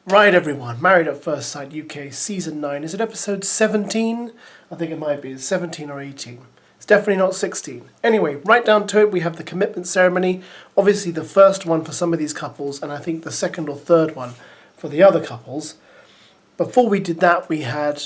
Right everyone, Married at First Sight UK Season 9. Is it episode 17? I think it might be. It's 17 or 18. It's definitely not 16. Anyway, right down to it, we have the commitment ceremony. Obviously the first one for some of these couples, and I think the second or third one for the other couples. Before we did that, we had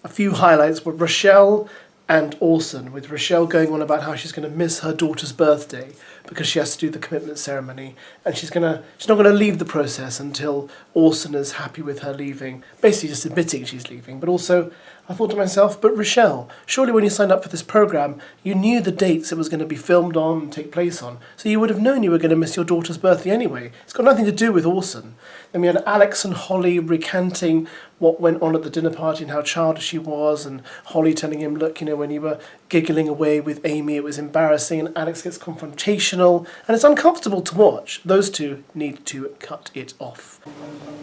a few highlights with Rochelle and Orson, with Rochelle going on about how she's going to miss her daughter's birthday because she has to do the commitment ceremony, and she's not going to leave the process until Orson is happy with her leaving, basically just admitting she's leaving. But also, I thought to myself, but Rochelle, surely when you signed up for this programme, you knew the dates it was going to be filmed on and take place on, so you would have known you were going to miss your daughter's birthday anyway. It's got nothing to do with Orson. Then we had Alex and Holly recanting what went on at the dinner party and how childish she was, and Holly telling him, look, you know, when you were giggling away with Amy, it was embarrassing, and Alex gets confrontational, and it's uncomfortable to watch. Those two need to cut it off.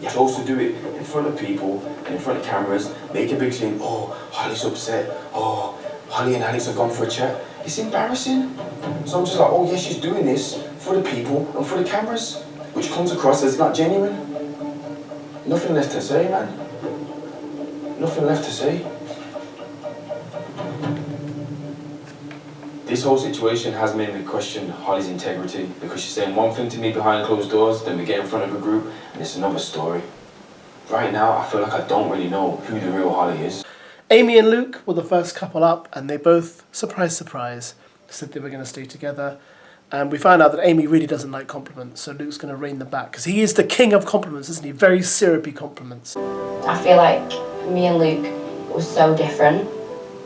You're supposed to do it in front of people and in front of cameras, make a big scene. Oh, Holly's upset. Oh, Holly and Alex have gone for a chat. It's embarrassing. So I'm just like, oh yeah, she's doing this for the people and for the cameras, which comes across as not genuine. Nothing left to say, man. Nothing left to say. This whole situation has made me question Holly's integrity, because she's saying one thing to me behind closed doors, then we get in front of a group and it's another story. Right now, I feel like I don't really know who the real Holly is. Amy and Luke were the first couple up, and they both, surprise, surprise, said they were going to stay together. And we found out that Amy really doesn't like compliments, so Luke's going to rein them back, because he is the king of compliments, isn't he? Very syrupy compliments. I feel like me and Luke were so different,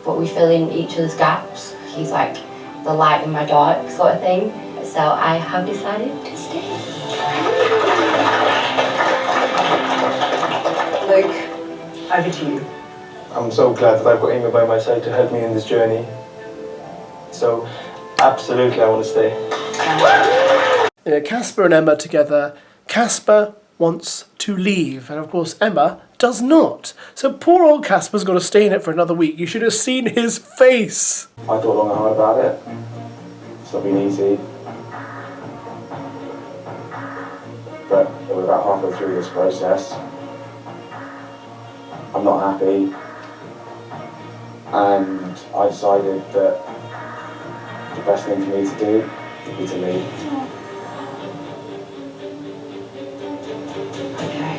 but we fill in each other's gaps. He's like the light in my dark sort of thing, so I have decided to stay. Luke, over to you. I'm so glad that I've got Amy by my side to help me in this journey. So, absolutely, I want to stay. You know, CASPER and Emma together. CASPER wants to leave, and of course Emma does not. So poor old CASPER's got to stay in it for another week. You should have seen his face. I thought long and hard about it. It's not been easy. But we're about halfway through this process. I'm not happy. And I decided that the best thing for me to do would be to leave. Okay.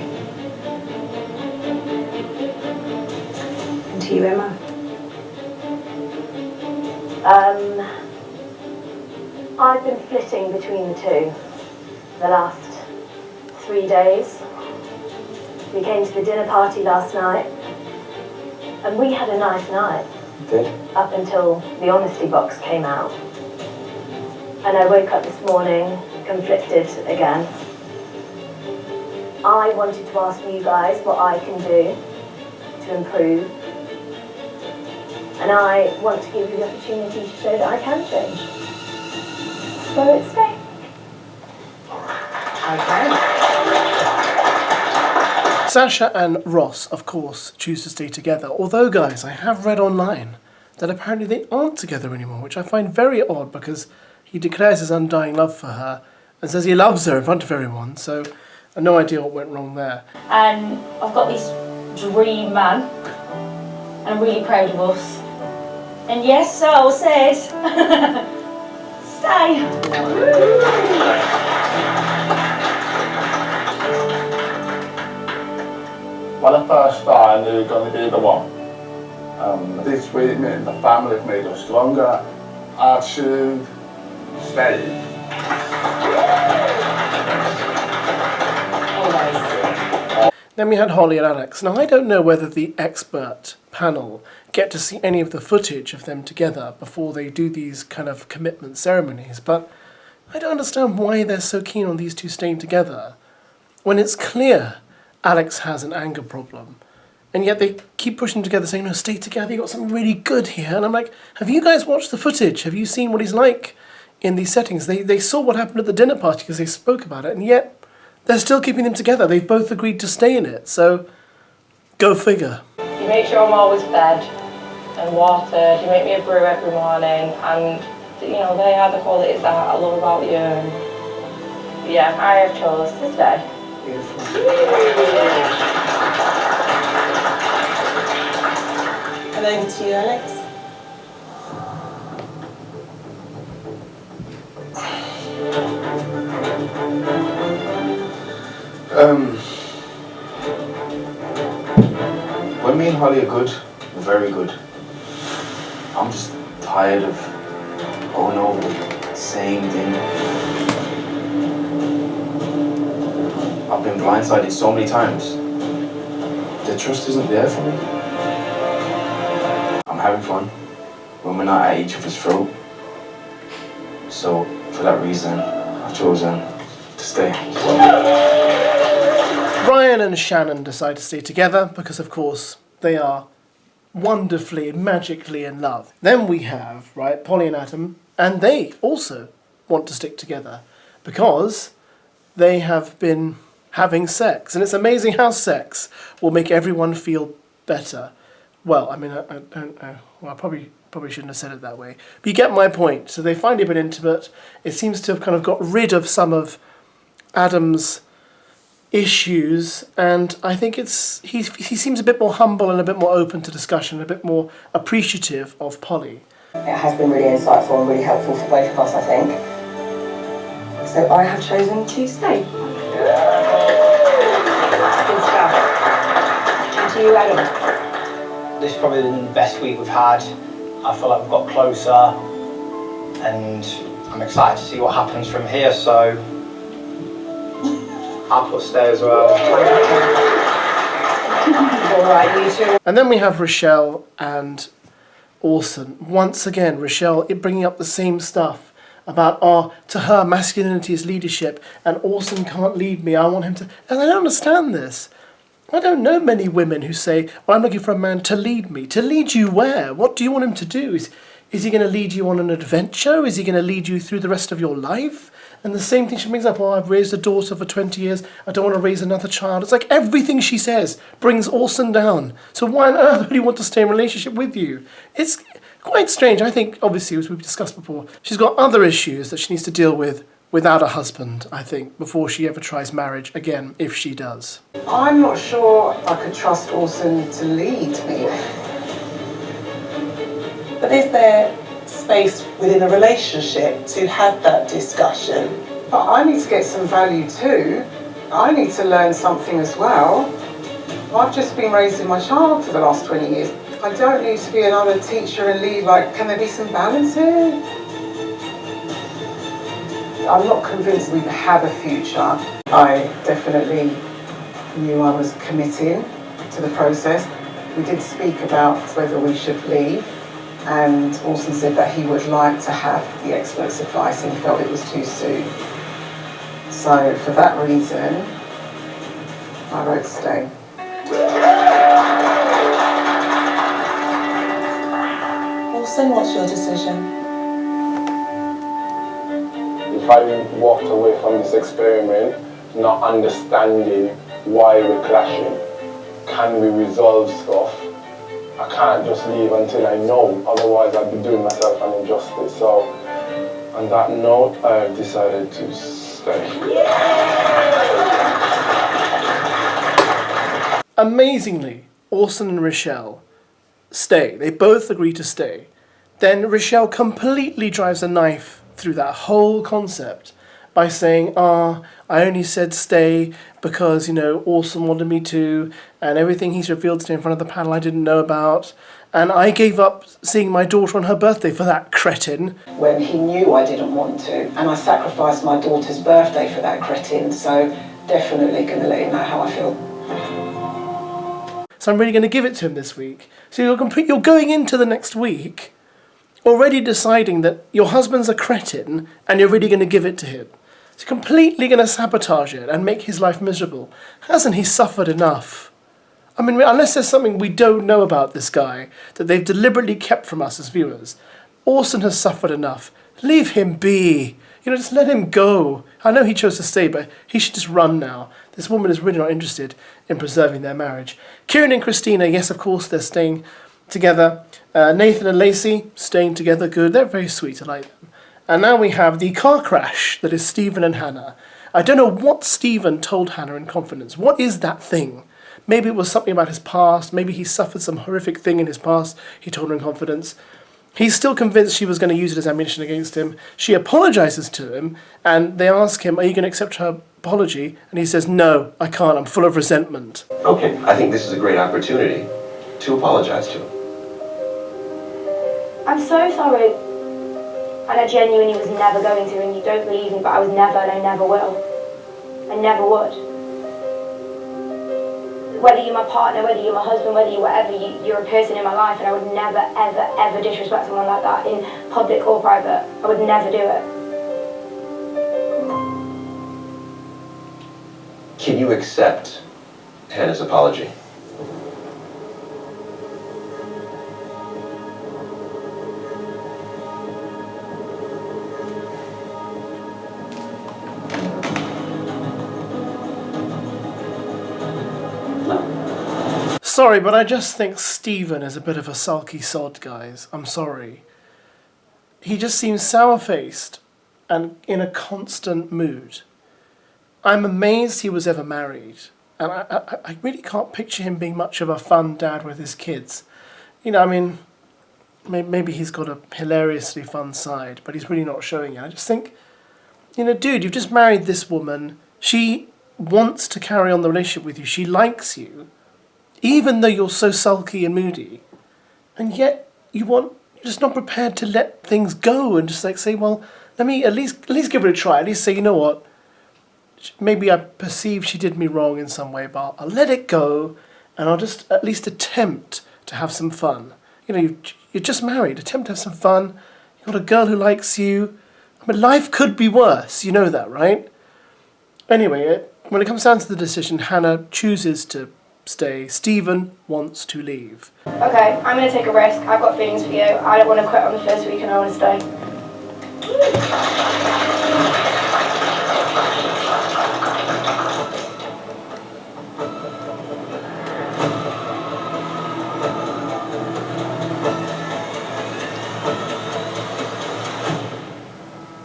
And to you, Emma? I've been flitting between the two the last 3 days. We came to the dinner party last night, and we had a nice night. Did? Up until the honesty box came out. And I woke up this morning conflicted again. I wanted to ask you guys what I can do to improve. And I want to give you the opportunity to show that I can change. So let's stay. Okay. Sasha and Ross, of course, choose to stay together. Although, guys, I have read online that apparently they aren't together anymore, which I find very odd, because he declares his undying love for her and says he loves her in front of everyone. So I have no idea what went wrong there. And I've got this dream man, and I'm really proud of us. And yes, so said, stay. When I first started, I knew you were going to be the one. This week, me and the family have made us stronger. I choose stay. Then we had Holly and Alex. Now, I don't know whether the expert panel get to see any of the footage of them together before they do these kind of commitment ceremonies, but I don't understand why they're so keen on these two staying together when it's clear Alex has an anger problem. And yet they keep pushing together, saying, no, stay together, you've got something really good here. And I'm like, have you guys watched the footage? Have you seen what he's like in these settings? They saw what happened at the dinner party because they spoke about it, and yet they're still keeping them together. They've both agreed to stay in it, so go figure. You make sure I'm always fed and watered, you make me a brew every morning, and you know, they are the qualities that I love about you. And yeah, I have chose to stay. Beautiful. When me and Holly are good, we're very good. I'm just tired of going over the same thing. I've been blindsided so many times. The trust isn't there for me. I'm having fun when we're not at each other's throat. So, for that reason, I've chosen to stay. Ryan and Shannon decide to stay together because, of course, they are wonderfully, magically in love. Then we have, right, Polly and Adam, and they also want to stick together because they have been having sex. And it's amazing how sex will make everyone feel better. Well, I mean, I don't know. Well, I probably shouldn't have said it that way. But you get my point. So they find it a bit intimate. It seems to have kind of got rid of some of Adam's issues, and I think he seems a bit more humble and a bit more open to discussion, a bit more appreciative of Polly. It has been really insightful and really helpful for both of us, I think. So I have chosen to stay. Good stuff. And to you, Adam? This has probably been the best week we've had. I feel like we've got closer, and I'm excited to see what happens from here, so I'll put stay as well. All right, you two. And then we have Rochelle and Orson. Once again, Rochelle bringing up the same stuff about, to her, masculinity is leadership, and Orson can't lead me, I want him to... And I don't understand this. I don't know many women who say, well, I'm looking for a man to lead me. To lead you where? What do you want him to do? Is he going to lead you on an adventure? Is he going to lead you through the rest of your life? And the same thing she brings up, I've raised a daughter for 20 years, I don't want to raise another child. It's like everything she says brings Orson down. So why on earth would he want to stay in a relationship with you? It's quite strange. I think, obviously, as we've discussed before, she's got other issues that she needs to deal with without a husband, I think, before she ever tries marriage again, if she does. I'm not sure I could trust Orson to lead me. But is there space within a relationship to have that discussion? But I need to get some value too. I need to learn something as well. I've just been raising my child for the last 20 years. I don't need to be another teacher and lead. Like, can there be some balance here? I'm not convinced we have a future. I definitely knew I was committing to the process. We did speak about whether we should leave, and Orson said that he would like to have the expert's advice and he felt it was too soon. So for that reason, I wrote stay. Orson, what's your decision? If I walked away from this experiment not understanding why we're clashing, can we resolve stuff? I can't just leave until I know, otherwise I'd be doing myself an injustice. So, on that note, I've decided to stay. Amazingly, Orson and Rochelle stay. They both agree to stay. Then Rochelle completely drives a knife through that whole concept by saying, I only said stay because, Orson wanted me to, and everything he's revealed to me in front of the panel I didn't know about, and I gave up seeing my daughter on her birthday for that cretin. When he knew I didn't want to, and I sacrificed my daughter's birthday for that cretin, so definitely going to let him know how I feel. So I'm really going to give it to him this week. So you're going into the next week already deciding that your husband's a cretin and you're really going to give it to him. So you're completely going to sabotage it and make his life miserable. Hasn't he suffered enough? I mean, unless there's something we don't know about this guy that they've deliberately kept from us as viewers, Orson has suffered enough. Leave him be. Just let him go. I know he chose to stay, but he should just run now. This woman is really not interested in preserving their marriage. Kieran and Christina, yes, of course, they're staying together. Nathan and Lacey, staying together, good. They're very sweet, I like them. And now we have the car crash that is Stephen and Hannah. I don't know what Stephen told Hannah in confidence. What is that thing? Maybe it was something about his past. Maybe he suffered some horrific thing in his past. He told her in confidence. He's still convinced she was going to use it as ammunition against him. She apologises to him, and they ask him, are you going to accept her apology? And he says, no, I can't. I'm full of resentment. Okay, I think this is a great opportunity to apologise to him. I'm so sorry. And I genuinely was never going to, and you don't believe me, but I was never, and I never will. I never would. Whether you're my partner, whether you're my husband, whether you're whatever, you're a person in my life, and I would never, ever, ever disrespect someone like that in public or private. I would never do it. Can you accept Hannah's apology? Sorry, but I just think Stephen is a bit of a sulky sod, guys. I'm sorry. He just seems sour-faced and in a constant mood. I'm amazed he was ever married. And I really can't picture him being much of a fun dad with his kids. You know, I mean, maybe he's got a hilariously fun side, but he's really not showing it. I just think, you know, dude, you've just married this woman. She wants to carry on the relationship with you. She likes you. Even though you're so sulky and moody, and yet you're just not prepared to let things go and just like say, well, let me at least give it a try. At least say, you know what, maybe I perceive she did me wrong in some way, but I'll let it go, and I'll just at least attempt to have some fun. You know, you're just married. Attempt to have some fun. You've got a girl who likes you. I mean, life could be worse. You know that, right? Anyway, when it comes down to the decision, Hannah chooses to stay. Stephen wants to leave. Okay, I'm going to take a risk. I've got feelings for you. I don't want to quit on the first week and I want to stay.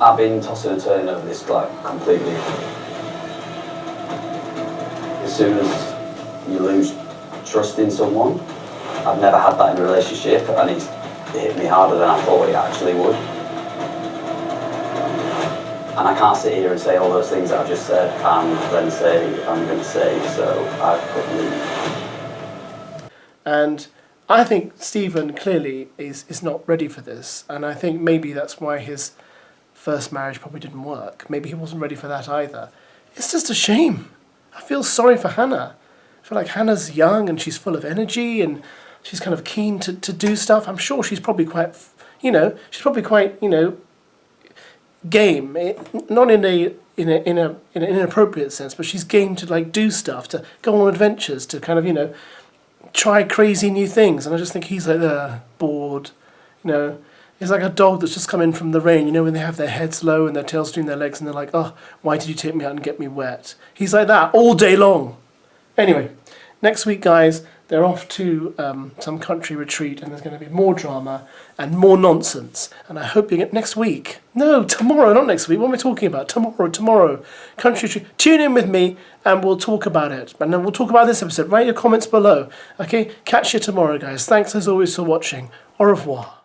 I've been tossing and turning over this like completely. As soon as you lose trust in someone, I've never had that in a relationship, and it's hit me harder than I thought it actually would. And I can't sit here and say all those things that I've just said and then say I'm going to say, so I've got to leave. And I think Stephen clearly is not ready for this, and I think maybe that's why his first marriage probably didn't work. Maybe he wasn't ready for that either. It's just a shame. I feel sorry for Hannah. I feel like Hannah's young and she's full of energy and she's kind of keen to do stuff. I'm sure she's probably quite, game. Not in an inappropriate sense, but she's game to like do stuff, to go on adventures, to kind of, try crazy new things. And I just think he's like, bored, He's like a dog that's just come in from the rain, when they have their heads low and their tails between their legs and they're like, oh, why did you take me out and get me wet? He's like that all day long. Anyway, next week, guys, they're off to some country retreat and there's going to be more drama and more nonsense. And I hope you get next week. No, tomorrow, not next week. What am I talking about? Tomorrow. Country retreat. Tune in with me and we'll talk about it. And then we'll talk about this episode. Write your comments below. Okay, catch you tomorrow, guys. Thanks as always for watching. Au revoir.